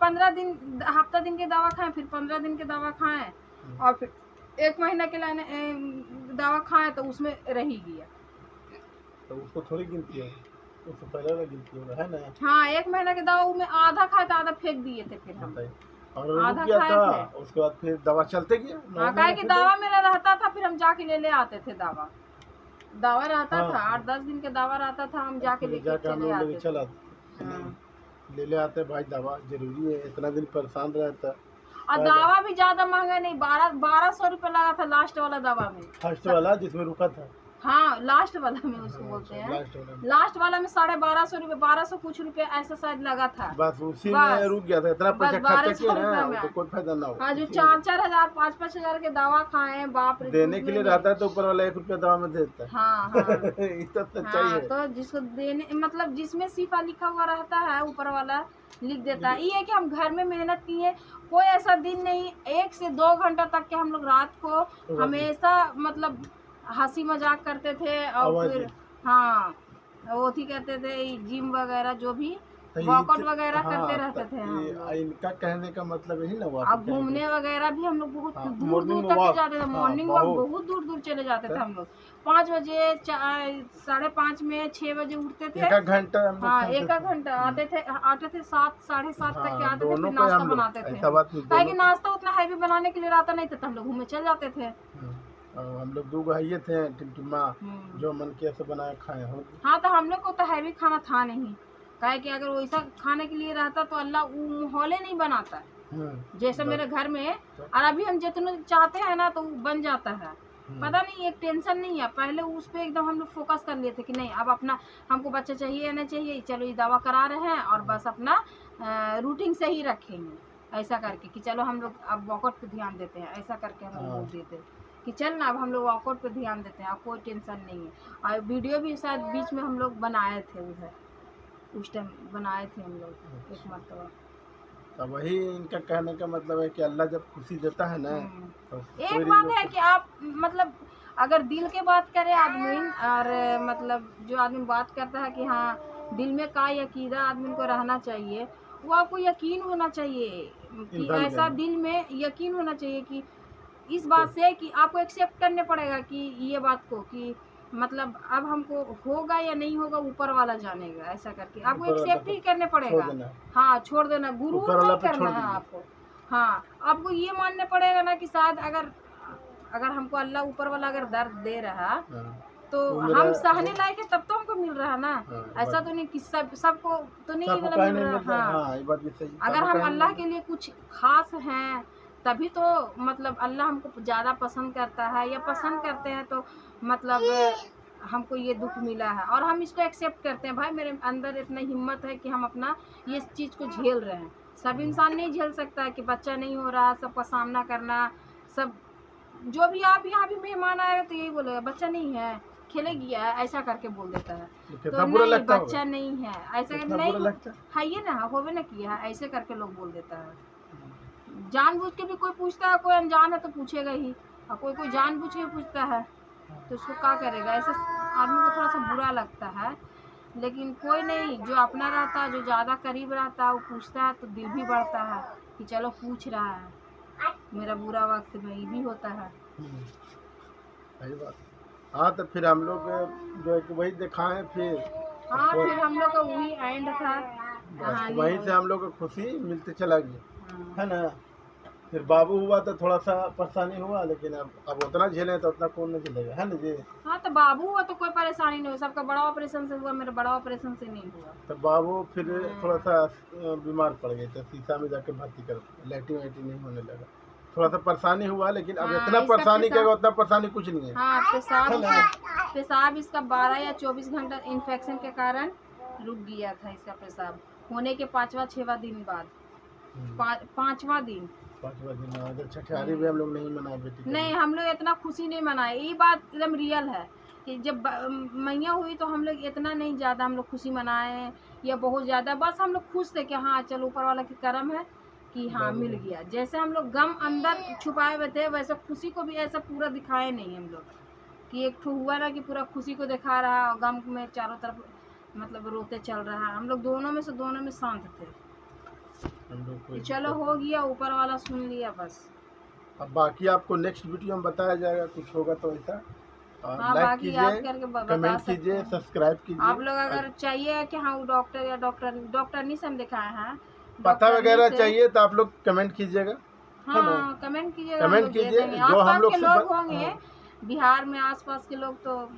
15 दिन हफ्ता दिन के दवा खाएं, फिर 15 दिन के दवा खाएं, और फिर 1 महीना के लाने दवा खाएं तो उसमें रह ही गया। तो उसको थोड़ी गिनती है, उससे पहले वाला गिनती होगा, है ना। हाँ, 1 महीना के दवा में आधा खाए तो आधा फेंक दिए थे फिर हम। बताइए। और रुक आधा गया खाए था, थे। उसके बाद फिर दवा चलते गया। हाँ, काहे कि दवा मेरा रहता था, फिर हम जाके ले आते थे दवा। दवा रहता हाँ, था 8-10 दिन के दवा रहता था, हम जाके फिर लेके जाके हम चले लोग आते लेके थे। चल आते। हाँ। ले आते भाई, दवा जरूरी है, इतना दिन परेशान रहता। और दवा भी ज्यादा महंगा नहीं, 1200 रुपये लगा था लास्ट वाला दवा में। फर्स्ट वाला जिसमें रुका था। हाँ, लास्ट वाला में उसको बोलते हैं। लास्ट वाला में 1250 रुपये, 1200 कुछ रुपये ऐसा शायद लगा था। बस उसी में रुक गया था, इतना पैसा खर्चा किया ना, तो कोई फायदा ना हो। हाँ, जो 4-4 हजार 5-5 हजार के दवा खाए, बाप रे। देने के लिए रहता है तो ऊपर वाला 1 रुपया दवा में देता है। हाँ हाँ। इतना सच्चाई है। तो जिसको देने मतलब जिसमें शिफा लिखा हुआ रहता है ऊपर वाला लिख देता है। ये है कि हम घर में मेहनत किए, कोई ऐसा दिन नहीं 1 से 2 घंटा तक के हम लोग रात को हमेशा मतलब हंसी मजाक करते थे, और फिर हाँ वो थी कहते थे जिम वगैरह जो भी वर्कआउट वगैरह करते रहते थे हम लोग। इनका कहने का मतलब यही ना हुआ। अब घूमने वगैरह भी हम लोग बहुत दूर दूर तक जाते थे। मॉर्निंग वॉक बहुत दूर दूर चले जाते थे हम लोग। 5 बजे 5:30 में 6 बजे उठते थे। 1 घंटा। हाँ, 1 घंटा आते थे 7 साढ़े 7 तक के आते थे, फिर नाश्ता बनाते थे। ताकि नाश्ता उतना हैवी बनाने के लिए रहता नहीं था, तो हम लोग घूमने चल जाते थे। हम लोग 2 भाई थे, टिमटिमा, जो मन किया से बनाया खाए हो। हाँ, तो हम लोग को तो हैवी खाना था नहीं, काहे कि अगर वैसा खाने के लिए रहता तो अल्लाह वो माहौल नहीं बनाता जैसे मेरे घर में। और अभी हम जितना चाहते हैं ना तो बन जाता है। पता नहीं, एक टेंशन नहीं है। पहले उस पे एकदम हम लोग फोकस कर लिए थे कि नहीं अब अपना हमको बच्चा चाहिए या नहीं चाहिए, चलो ये दवा करा रहे हैं और बस अपना रूटीन से ही रखेंगे, ऐसा करके कि चलो हम लोग अब वर्कआउट पे ध्यान देते हैं। ऐसा करके हम लोग बोल देते कि चल ना अब हम लोग वर्कआउट पे ध्यान देते हैं, अब कोई टेंशन नहीं है। और वीडियो भी शायद बीच में हम लोग बनाए थे, उधर उस टाइम बनाए थे हम लोग एक मरतबा। तो वही इनका कहने का मतलब है कि अल्लाह जब खुशी देता है ना, तो एक बात है कि आप मतलब अगर दिल के बात करे आदमी, और मतलब जो आदमी बात करता है कि हाँ दिल में का यकीदा आदमी को रहना चाहिए, वो आपको यकीन होना चाहिए कि ऐसा दिल में यकीन होना चाहिए कि इस बात से कि आपको एक्सेप्ट करने पड़ेगा कि ये बात को कि मतलब अब हमको होगा या नहीं होगा ऊपर वाला जानेगा, ऐसा करके आपको एक्सेप्ट ही करने पड़ेगा। हाँ, छोड़ देना, गुरूर नहीं करना है आपको। हाँ, आपको ये मानने पड़ेगा ना कि शायद अगर हमको अल्लाह ऊपर वाला अगर दर्द दे रहा तो हम सहने लायक है, तब तो हमको मिल रहा ना। ऐसा तो नहीं कि सबको तो नहीं मिल रहा। हाँ, अगर हम अल्लाह के लिए कुछ खास हैं तभी तो मतलब अल्लाह हमको ज़्यादा पसंद करता है, या पसंद करते हैं तो मतलब हमको ये दुख मिला है और हम इसको एक्सेप्ट करते हैं। भाई मेरे अंदर इतना हिम्मत है कि हम अपना ये चीज़ को झेल रहे हैं। सब इंसान नहीं झेल सकता है कि बच्चा नहीं हो रहा, सबका सामना करना। सब जो भी आप यहाँ भी मेहमान आएगा तो यही बोलेगा बच्चा नहीं है, खेले गया है, ऐसा करके बोल देता है। तो नहीं, बच्चा नहीं है, ऐसा नहीं है, ये ना होवे ना किया है, ऐसे करके लोग बोल देता है। जानबूझ के भी कोई पूछता है, कोई अनजान है तो पूछेगा ही, और कोई जानबूझ के पूछता है तो उसको क्या करेगा। ऐसे आदमी को थोड़ा सा बुरा लगता है, लेकिन कोई नहीं, जो अपना रहता है, जो ज़्यादा करीब रहता है, वो पूछता है तो दिल भी बढ़ता है कि चलो पूछ रहा है, मेरा बुरा वक्त में ये भी होता है। सही बात। हाँ, तो फिर हम लोग जो है कि वही दिखाएं फिर। हाँ, फिर हम लोग का वही एंड था, वहीं से हम लोग को खुशी मिलते चला गया, है ना। फिर बाबू हुआ तो थोड़ा सा परेशानी हुआ, लेकिन अब उतना झेले तो उतना कौन नहीं झेलेगा, है ना जी। हाँ, तो बाबू हुआ तो कोई परेशानी नहीं हुआ, सबका बड़ा ऑपरेशन से हुआ, मेरा बड़ा ऑपरेशन से नहीं हुआ। तो बाबू फिर थोड़ा सा बीमार पड़ गए थे, शीशा में जाके भर्ती कर, लैट्रिन वैट्रिन नहीं होने लगा, थोड़ा सा परेशानी हुआ। लेकिन अब इतना परेशानी करेगा उतना परेशानी कुछ नहीं है। हाँ, पेशाब इसका 12 या 24 घंटा इन्फेक्शन के कारण रुक गया था। इसका पेशाब होने के 5वां-6वां दिन बाद, 5वां दिन छठियारी भी हम लोग नहीं मनाए बेटी। नहीं, हम लोग इतना खुशी नहीं मनाए, ये बात एकदम रियल है। कि जब मैया हुई तो हम लोग इतना नहीं ज़्यादा हम लोग खुशी मनाए या बहुत ज़्यादा, बस हम लोग खुश थे कि हाँ चलो ऊपर वाला की करम है कि हाँ मिल गया। जैसे हम लोग गम अंदर छुपाए हुए थे वैसे खुशी को भी ऐसा पूरा दिखाए नहीं हम लोग कि एक ठो हुआ ना कि पूरा खुशी को दिखा रहा है और गम में चारों तरफ मतलब रोते चल रहा है। हम लोग दोनों में शांत थे हम लोग कि को चलो हो गया, ऊपर वाला सुन लिया बस। अब बाकी आपको नेक्स्ट वीडियो में बताया जाएगा, कुछ होगा तो ऐसा। और हाँ लाइक बाकी याद कीजिए, करके बता कमेंट सकते कीजिए, हैं। सब्सक्राइब कीजिए। आप लोग अगर चाहिए कि हाँ वो डॉक्टर या डॉक्टर नहीं से हम दिखाए हैं, पता डॉक्टरनी वगैरह से- चाहिए तो आप लोग कमेंट कीजिएगा, है ना। हाँ कमेंट कीजिएगा, हम कमेंट लोग दे कीजिए, देंगे। जो हम आसपास लोग के से लोग होंगे हाँ, बिहार में, आसपास के लोग तो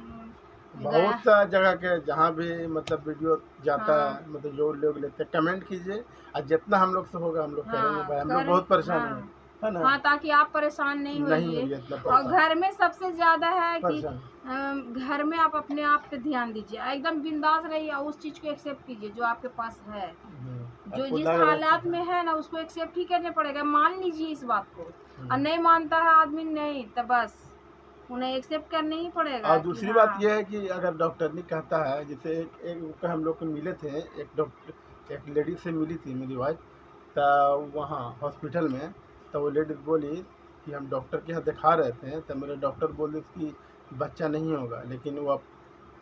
बहुत सा जगह के जहाँ भी मतलब वीडियो जाता हाँ। है, मतलब जो लोग लेते हैं, कमेंट कीजिए और जितना हम लोग से होगा हम लोग करेंगे हाँ भाई। हम लोग करें, बहुत परेशान हाँ हैं, है ना। हाँ ताकि आप परेशान नहीं नहीं होइए। होइए इतना और परेशान घर में सबसे ज्यादा है कि परेशान। घर में आप अपने आप पे ध्यान दीजिए, एकदम बिंदास रहिए और उस चीज को एक्सेप्ट कीजिए जो आपके पास है। जो आपको जिस लग रहा हालात में है ना उसको एक्सेप्ट ही करने पड़ेगा, मान लीजिए इस बात को। और है। नहीं मानता है आदमी नहीं तो बस उन्हें एक्सेप्ट करना ही पड़ेगा। और कि दूसरी हाँ, बात यह है कि अगर डॉक्टर नहीं कहता है, जैसे एक हम लोग को मिले थे, एक डॉक्टर एक लेडी से मिली थी मेरी वाइफ, तो वहाँ हॉस्पिटल में, तो वो लेडीज बोली कि हम डॉक्टर के यहाँ दिखा रहे थे, तो मेरे डॉक्टर बोले कि बच्चा नहीं होगा, लेकिन वो अब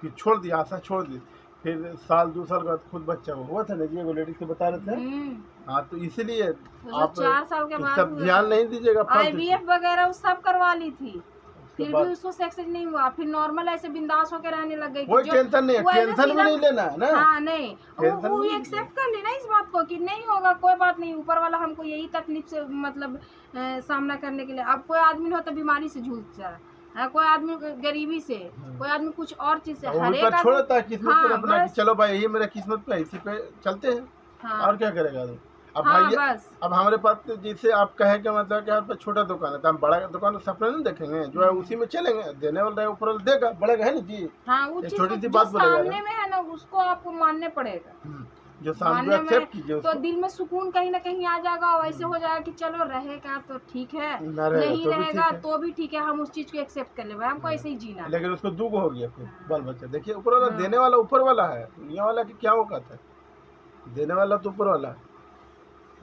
फिर छोड़ दिया, आशा छोड़ दी। फिर साल 2 साल बाद खुद बच्चा हुआ था ना जी, वो लेडीज को बता रहे थे। हाँ, तो इसीलिए आप 4 साल के बाद सब ध्यान नहीं दीजिएगा फालतू चीज़। IVF वगैरह वो सब करवा ली थी, उसके फिर बाद भी उसको सक्सेस नहीं हुआ। फिर नॉर्मल ऐसे बिंदास होकर रहने लग गई कि कोई जो टेंशन नहीं है, वो ऐसे टेंशन भी सीधा- नहीं लेना है ना। हाँ नहीं, टेंशन वो नहीं एक्सेप्ट कर लेना इस बात को कि नहीं होगा, कोई बात नहीं, ऊपर वाला हमको यही तकलीफ से मतलब सामना करने के लिए। अब कोई आदमी हो तो बीमारी से जूझता है, कोई आदमी गरीबी से, कोई आदमी कुछ और चीज से, वो हर ऊपर एक छोड़ता है किस्मत हाँ, पर अपना कि बस। चलो भाई यही मेरा किस्मत पे है, इसी पे चलते हैं। हाँ और क्या करेगा आदमी। अब हाँ भाई बस अब हमारे पास तो जैसे आप कहे कि मतलब कि आप छोटा दुकान है तो हम बड़ा दुकान सपना नहीं देखेंगे, जो है उसी में चलेंगे, देने वाला ऊपर वाला देगा, बढ़ेगा, है ना जी। हाँ वो एक चीज छोटी सी जो बात बोलेगा सामने ना। में है ना उसको आपको मानने पड़ेगा। जो सामने मानने में एक्सेप्ट कीजिए तो उसको। दिल में सुकून कहीं ना कहीं आ जाएगा और ऐसे हो जाएगा कि चलो रहेगा तो ठीक है, ना रहेगा नहीं तो भी रहेगा ठीक है। तो भी ठीक है, हम उस चीज को एक्सेप्ट कर ले भाई, हमको ऐसे ही जीना है। लेकिन उसको दुख हो गया फिर हाँ। बाल बच्चा। देखिए ऊपर वाला देने वाला ऊपर वाला है, दुनिया वाला की क्या औकात है। देने वाला तो ऊपर वाला है।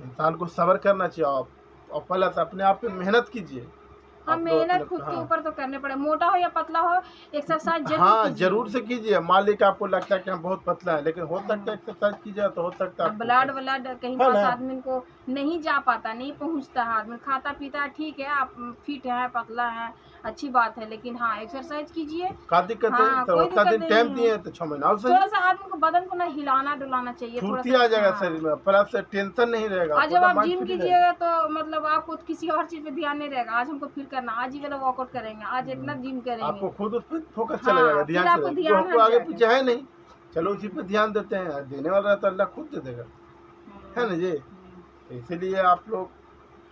इंसान को सब्र करना चाहिए और पहले से अपने आप पे मेहनत कीजिए। हाँ आप लोग मेहनत अपने- खुद के हाँ। ऊपर तो करने पड़े, मोटा हो या पतला हो एक्सरसाइज जरूर हाँ कीजिए। जरूर से कीजिए। मान लीजिए आपको लगता है कि हम बहुत पतला है, लेकिन हो सकता है एक्सरसाइज कीजिए तो हो सकता है आपको- ब्लड ब्लड कहीं है पास ना? आदमी को नहीं जा पाता, नहीं पहुंचता है, आदमी खाता पीता है ठीक है, आप फिट है पतला है अच्छी बात है, लेकिन हाँ एक्सरसाइज कीजिए। का दिक्कत है हाँ, तो कोई उतना दिन दिक्कत टाइम नहीं दिए है। तो 6 महीना और सही थोड़ा सा आदमी को बदन को ना हिलाना डुलाना चाहिए, थोड़ा फुर्ती सा आ जाएगा हाँ। शरीर में, प्लस से टेंशन नहीं रहेगा। आज आपको जब तो आप माइंड जिम फ्री कीजिएगा तो मतलब आपको किसी और चीज पे ध्यान नहीं रहेगा, आज हमको फिर करना, आज ही वाला वर्कआउट करेंगे, आज इतना जिम रहेगा। आपको करेंगे। खुद उस पर फोकस हाँ, चला जाएगा, फिर ध्यान आपको चला ध्यान जाएगा। आपको हट आगे जाएगा। पीछे है नहीं, चलो उसी पे ध्यान देते हैं। देने वाला तो अल्लाह खुद दे देगा, है ना जी। इसीलिए आप लोग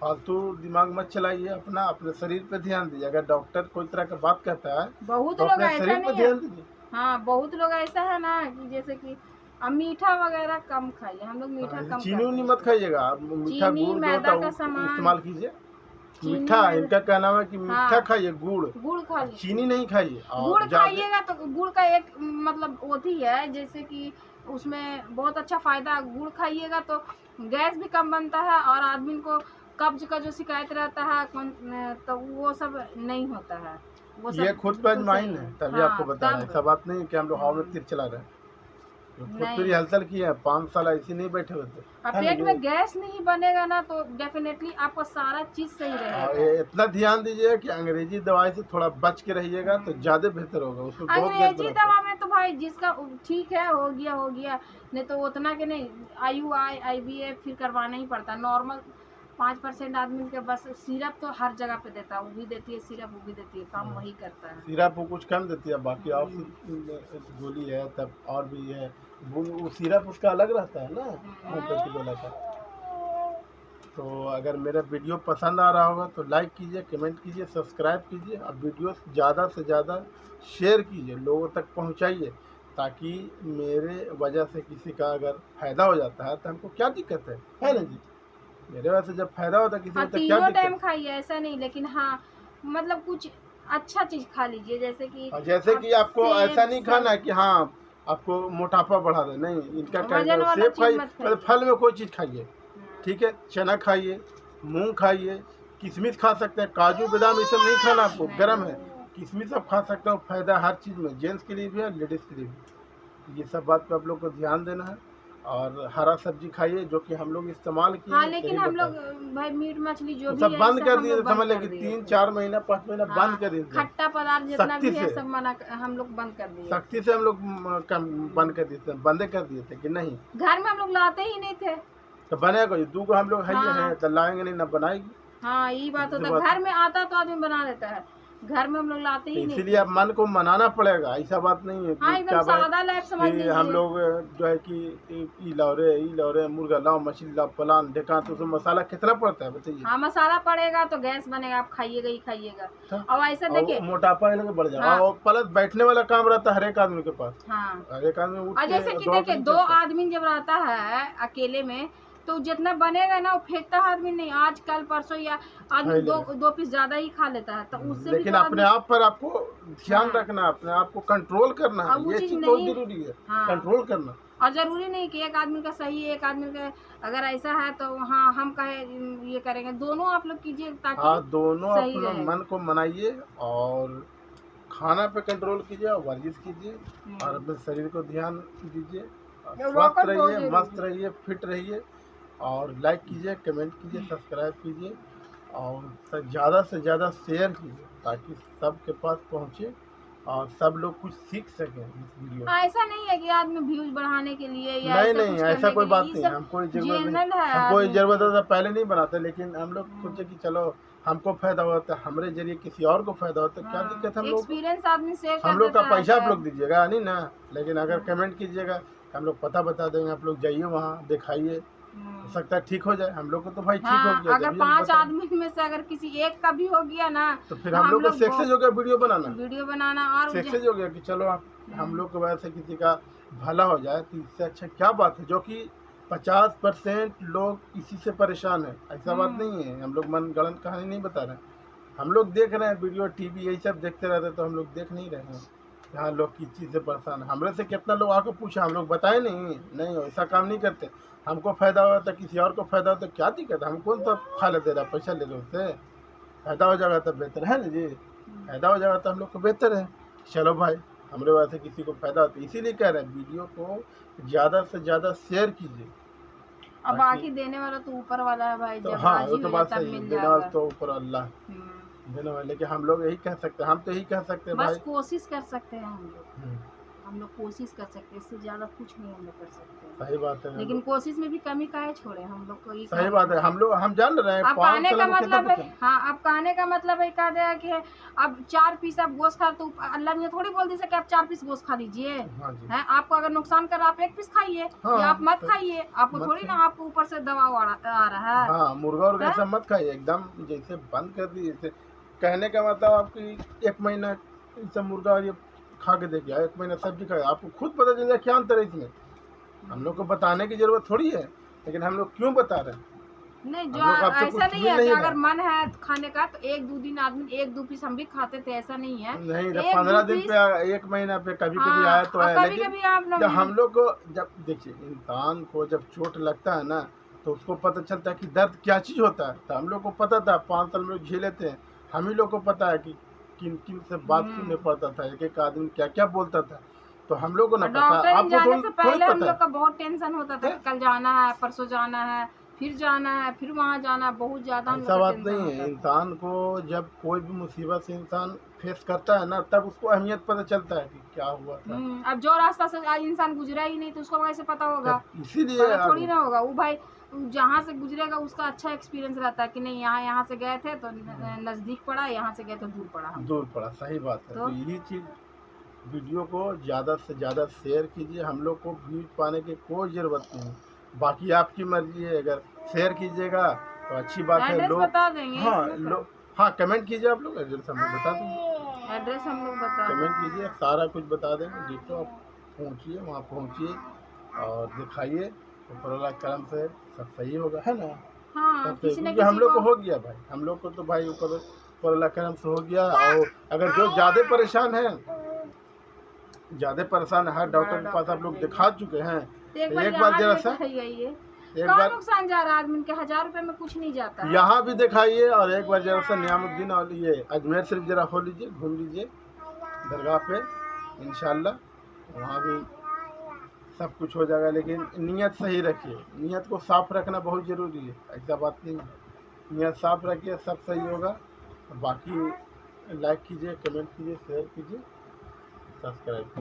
फालतू दिमाग मत चलाइए, अपना अपने शरीर पे ध्यान दीजिए। अगर डॉक्टर कोई तरह का बात कहता है बहुत तो लोग अपने ऐसा शरीर पे नहीं है, ध्यान दीजिए। हाँ बहुत लोग ऐसा है ना कि जैसे कि अब मीठा वगैरह कम खाइए, हम लोग मीठा कम चीनी करते उनी हैं। मत खाइएगा आप, मीठा चीनी, गुड़ जो मैदा होता का है सामान, इस्तेमाल कीजिए। चीनी, मीठा मैदा- इनका कहना है कि मीठा हाँ। खाइए, गुड़ गुड़ खा लीजिए, चीनी नहीं खाइए। और गुड़ ज्यादा- खाइएगा तो गुड़ का एक मतलब होती है जैसे कि उसमें बहुत अच्छा फायदा, गुड़ खाइएगा तो गैस भी कम बनता है और आदमी को कब्ज का जो शिकायत रहता है तो वो सब नहीं होता है, वो सब ये खुद पे बिल्कुल अजमाइन सही है, तभी हाँ, आपको बता रहे हैं। तब- ऐसा बात नहीं है कि हम लोग हवा में तीर चला रहे हैं। खुद नहीं। पर हलचल किए हैं, 5 साल ऐसे नहीं बैठे हुए थे, और है ना पेट जी? में गैस नहीं बनेगा ना तो डेफिनेटली आपका सारा चीज सही और रहेगा। ये इतना ध्यान दीजिए कि अंग्रेजी दवाई से थोड़ा बच के रहिएगा तो ज्यादा बेहतर होगा। उसमें बहुत गैस अंग्रेजी बनाता है। दवा में तो भाई जिसका ठीक है हो गया, नहीं तो उतना के नहीं, IUI IVF फिर करवाना ही पड़ता। नॉर्मल 5% आदमी के बस सिरप तो हर जगह पे देता है, वो भी देती है सिरप, वो भी देती है, काम वही करता है। सिरप वो कुछ कम देती है, बाकी और गोली है तब और भी है। वो सिरप उसका अलग रहता है ना, होम्योपैथी वाला का। तो अगर मेरा वीडियो पसंद आ रहा होगा तो लाइक कीजिए, कमेंट कीजिए, सब्सक्राइब कीजिए और वीडियो ज़्यादा से ज़्यादा शेयर कीजिए, लोगों तक पहुंचाइए, ताकि मेरे वजह से किसी का अगर फ़ायदा हो जाता है तो हमको क्या दिक्कत है ना जी। मेरे वजह से जब फ़ायदा होता है किसी हाँ को तो क्या तीनों दिक्कत टाइम है? खाइए ऐसा नहीं, लेकिन हाँ मतलब कुछ अच्छा चीज खा लीजिए, जैसे कि और जैसे कि आप आपको सेब, ऐसा नहीं खाना है कि हाँ आपको मोटापा बढ़ा दे, नहीं, इनका वजन कहना है वाला सेब चीज खाइए, मत मतलब खाइए। फल में कोई चीज़ खाइए, हाँ। ठीक है, चना खाइए, मूंग खाइए, किशमिश खा सकते हैं, काजू बादाम ये सब नहीं खाना आपको, गर्म है, किशमिश आप खा सकते हो, फायदा हर चीज़ में, जेंट्स के लिए भी है, लेडीज़ के लिए भी। ये सब बात पे आप लोग को ध्यान देना है। और हरा सब्जी खाइए जो कि हम लोग इस्तेमाल किए हाँ, हैं, लेकिन सही हम बताए, लोग भाई मीट मछली जो तो भी सब है बंद सब कर हम दिए, लोग समझ बंद लें कर कि दिए थे। 3-4 महीना 5 महीना हाँ, बंद कर दिए थे, खट्टा पदार्थ जितना सख्ती भी है से, सब मना हम लोग बंद कर दिए। सख्ती से हम लोग बंद कर दिए थे, बंदे कर दिए थे कि नहीं, घर में हम लोग लाते ही नहीं थे। तो बनेगा, 2 हम लोग है ही हाँ, हैं, तो लाएंगे नहीं ना बनाएगी, हाँ, यही बात सीधी सी होता है, बात घर है। में आता तो आदमी बना लेता है, घर में हम लोग लाते तो ही नहीं इसीलिए थे। अब मन को मनाना पड़ेगा, ऐसा बात नहीं है कि हाँ, एकदम क्या भाई सादा लाइफ समझ कि हम लीजिए। लोग जो है कि ई लाओ रे मुर्गा लाओ, मछली लाओ, फलान ढेकान, तो उसमें मसाला कितना पड़ता है बताइए, हाँ, मसाला पड़ेगा तो गैस बनेगा, आप खाइएगा ही खाइएगा। हाँ? और ऐसा और देखिए, मोटापा ये लोग बढ़ जाएगा, हाँ, और प्लस बैठने वाला काम रहता है हर एक आदमी के पास, हाँ, हर एक आदमी उठ और के जैसे कि दौड़ के देखिए नहीं 2 चलता। आदमी जब रहता है अकेले में, तो जितना बनेगा ना वो फेंकता है आदमी नहीं, आज कल परसों या आदमी खाई दो लेगा। 2 पीस ज्यादा ही खा लेता है, तो उससे भी लेकिन तो अपने आदमी। आप पर आपको ध्यान हाँ, रखना है, अपने आप को कंट्रोल करना अब है, वो ये चीज चीज बहुत नहीं। जरूरी है, हाँ, कंट्रोल करना। और जरूरी नहीं कि एक आदमी का सही है, एक आदमी का अगर ऐसा है तो हाँ हम कहे ये करेंगे, दोनों आप लोग कीजिए ताकि हाँ, दोनों सही अपना रहेगा। मन को मनाइए और खाना पे कंट्रोल कीजिए और वर्जिश कीजिए और हम्म, अपने शरीर को ध्यान दीजिए और स्वस्थ वर्कआउट बहुत रहिए, जरूरी मस्त है। रहिए, फिट रहिए और लाइक कीजिए, कमेंट कीजिए, सब्सक्राइब कीजिए और ज़्यादा से ज़्यादा शेयर कीजिए ताकि सबके पास पहुँचे और सब लोग कुछ सीख सकें इस वीडियो हाँ, से। ऐसा नहीं है कि आदमी व्यूज बढ़ाने के लिए या नहीं ऐसा नहीं, कुछ ऐसा करने कोई के बात लिए, नहीं ये है, सब हमको जरूरत नहीं, जनरल है हमको आदमी जरूरत के। होता पहले नहीं बनाते, लेकिन हम लोग सोचे कि चलो हमको फायदा होता है, हमारे जरिए किसी और को फायदा होता है, क्या हाँ, दिक्कत है हम लोग को, एक्सपीरियंस आदमी शेयर हम कर लोग का देता है पैसा आप शायद। लोग दीजिएगा नहीं ना, लेकिन अगर कमेंट कीजिएगा हम लोग पता बता देंगे, आप लोग जाइए वहाँ दिखाइए, हो सकता है ठीक हो जाए, हम लोग को तो भाई ठीक हो हाँ, गया अगर जब हम 5 बताएं, आदमी में से अगर किसी एक का भी हो गया ना, तो फिर तो हम हम लोग को लोग सक्सेस हो गया वीडियो बनाना, वीडियो बनाना और सक्सेस हो गया कि चलो हम लोग की वजह से किसी का भला हो जाए, तो इससे अच्छा क्या बात है, जो कि 50% लोग इसी से परेशान है, ऐसा बात नहीं है, हम लोग मन गढ़ंत कहानी नहीं बता रहे हैं, हम लोग देख रहे हैं वीडियो टीवी यही सब देखते रहते, तो हम लोग देख नहीं रहे हैं यहाँ लोग किस चीज़ से परेशान है, हमरे से कितना लोग आके पूछा, हम लोग बताए नहीं ऐसा काम नहीं करते, हमको फायदा हुआ तो किसी और को फायदा हो तो क्या दिक्कत है, हम कौन सा फायदा दे रहा, पैसा ले रहे उससे, फायदा हो जाएगा तो बेहतर है ना जी, फायदा हो जाएगा तो हम लोग को बेहतर है, चलो भाई हमारे वजह से किसी को फायदा होता है, इसीलिए कह रहे हैं वीडियो को ज़्यादा से ज़्यादा शेयर कीजिए, अब बाकी देने वाला तो ऊपर वाला है भाई, तो जब हाँ राजी वो हो तो जाए बात तब सही है, मिल देने वाला जाएगा। तो ऊपर अल्लाह हम्म, देने वाले, लेकिन हम लोग यही कह सकते हैं, हम तो यही कह सकते हैं बस भाई, कोशिश कर सकते हैं हम्म, हम लोग कोशिश कर सकते हैं, इससे ज्यादा कुछ नहीं हम लोग कर सकते हैं। सही बात है, लेकिन कोशिश में भी कमी काहे छोड़े, हम लोग को ये सही बात है, हम लोग हम जान रहे हैं, अब पाँच कहने साल का में कितना मतलब है, कुछ है। हाँ, अब कहने का मतलब है कह दिया कि अब 4 पीस आप गोश्त खा, तो अल्लाह ने थोड़ी बोल दी कि आप 4 पीस गोश्त खा लीजिए, हाँ जी, है आपको अगर नुकसान कर रहा आप 1 पीस खाइए, हाँ, या आप मत तो खाइए, आपको मत थोड़ी ना खाइए। आपको ऊपर से दबाव आ रहा है। हाँ, मुर्गा और हाँ? ऐसा मत खाइए, एकदम जैसे बंद कर दिए, जैसे कहने का मतलब आपकी 1 महीना ये सब मुर्गा और ये खा के देखिए, 1 महीना सब्जी खाए, आपको खुद पता चल जाए क्या अंतर है इसमें, हम लोग को बताने की जरूरत थोड़ी है, लेकिन हम लोग क्यों बता रहे हैं, नहीं, जो हम लोग आपसे ऐसा कुछ नहीं भी है नहीं कि है अगर मन है खाने का तो 1-2 दिन आदमी 1-2 पीस हम भी खाते थे, ऐसा नहीं है। नहीं, जब 1-2 15 दिन पीस, पे 1 महीना पे कभी कभी हाँ, आया तो और आया, कभी लेकिन कभी आप लोग जब हम लोग को जब देखिए इंसान को जब चोट लगता है ना, तो उसको पता चलता है कि दर्द क्या चीज़ होता है, तो हम लोग को पता था 5 साल में झेले थे, हम ही लोग को पता है कि किन किन से बात सुनने पड़ता था, एक एक आदमी क्या क्या बोलता था, तो हम लोग को ना पता, डॉक्टर आपको जाने से थोड़ी पहले हम पता लोग है, का बहुत टेंशन होता था कि कल जाना है, परसों जाना है, फिर जाना है, फिर वहाँ जाना है, बहुत ज्यादा हम लोग ऐसा का बात टेंशन नहीं होता है, था। इंसान को जब कोई भी मुसीबत से इंसान फेस करता है ना, तब उसको अहमियत पता चलता है कि क्या हुआ था, अब जो रास्ता से आज इंसान गुजरा ही नहीं तो उसको कैसे पता होगा, इसीलिए पता थोड़ी ना होगा। वो भाई जहाँ से गुजरेगा उसका अच्छा एक्सपीरियंस रहता है कि नहीं, यहाँ से गए थे तो नजदीक पड़ा, यहाँ से गए तो दूर पड़ा हम। दूर पड़ा, सही बात है, तो तो यही चीज़ वीडियो को ज़्यादा से ज़्यादा शेयर कीजिए, हम लोग को व्यूज पाने की कोई ज़रूरत नहीं, बाकी आपकी मर्जी है, अगर शेयर कीजिएगा तो अच्छी बात है, एड्रेस लोग बता देंगे, हाँ इसमें लोग हाँ कमेंट कीजिए, आप लोग एड्रेस हम लोग बता देंगे, एड्रेस हम लोग बता कमेंट देंगे। कीजिए, सारा कुछ बता देंगे, जिसको आप पहुँचिए वहाँ पहुँचिए और दिखाइए, ऊपर वाला करम से सब सही होगा, है ना, हाँ, सब सही, किसी न क्योंकि हम किसी लोग को को हो गया भाई, हम लोग को तो भाई ऊपर ऊपर अल्लाह करम से हो गया। और अगर जो ज़्यादा परेशान है, हर डॉक्टर के पास आप लोग दिखा चुके हैं, तो एक तो बार एक बार जरा सा दिखाइए। एक कौन बार नुकसान जा रहा है आदमी के, 1000 रुपए में कुछ नहीं जाता है। यहाँ भी दिखाइए और एक बार जरा सा नियामुद्दीन और ये अजमेर शरीफ जरा हो लीजिए, घूम लीजिए दरगाह पे, इंशाल्लाह वहाँ भी सब कुछ हो जाएगा। लेकिन नीयत सही रखिए, नीयत को साफ रखना बहुत ज़रूरी है, ऐसा बात नहीं है। नीयत साफ रखिए, सब सही होगा। बाकी लाइक कीजिए, कमेंट कीजिए, शेयर कीजिए, सब्सक्राइब कीजिए।